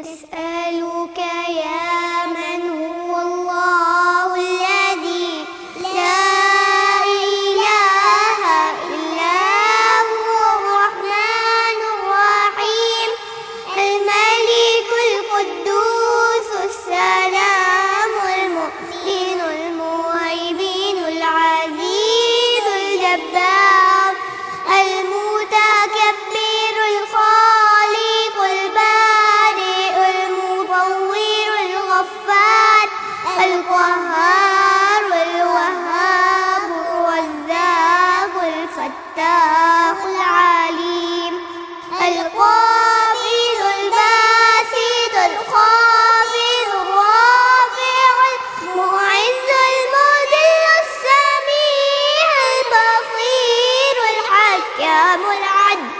نسألك يا من هو الله الذي لا إله إلا هو الرحمن الرحيم الملك القدوس السلام المؤمن المهيمن العزيز الجبار المتكبر الخالق البارئ المصور الغفار القهار الوهاب الرزاق الفتاح العليم القابض الباسط الخافض الرافع المعز المذل السميع البصير الحكام العدل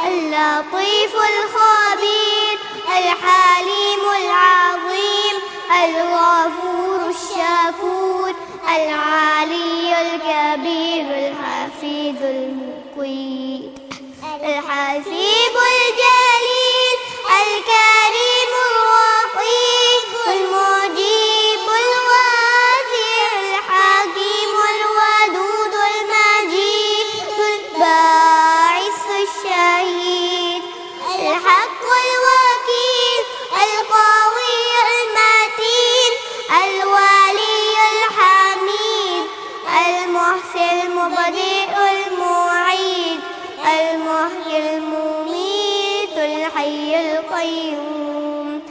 اللطيف الخبير الحليم العظيم الغفور الشكور العلي الكبير الحفيظ المقيت الحسيب الجليل الكريم الرقيب المجيب الواسع الحكيم الودود المجيد الباعث الشهيد الحق الوكيل القوي المتين الولي الحميد المحسن المبدئ المعيد المحيي المميت الحي القيوم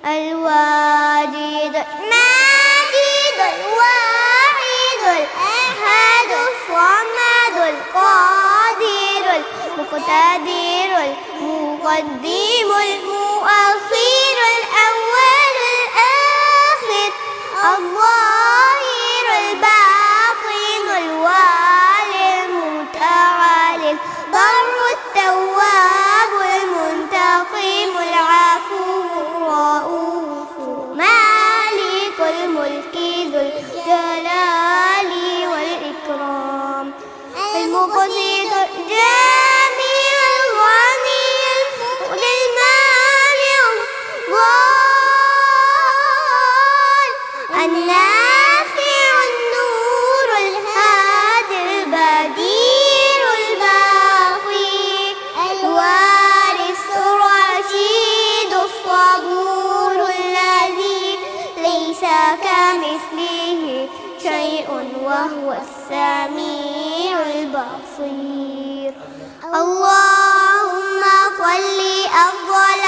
الواجد الماجد الواحد الأحد الصمد القادر المقتدر المقدم المؤخر الأول الآخر الظاهر الباطن الوالي المتعالي البر التواب المنتقم العفو الرؤوف مالك الملك ذو الجلال والإكرام المقسط الجامع الغني المغني المانع الضال النافع النور الهادي البديع الباقي الوارث الرشيد الصبور الذي ليس كمثله شيء وهو السميع البصير اللهم صل أفضل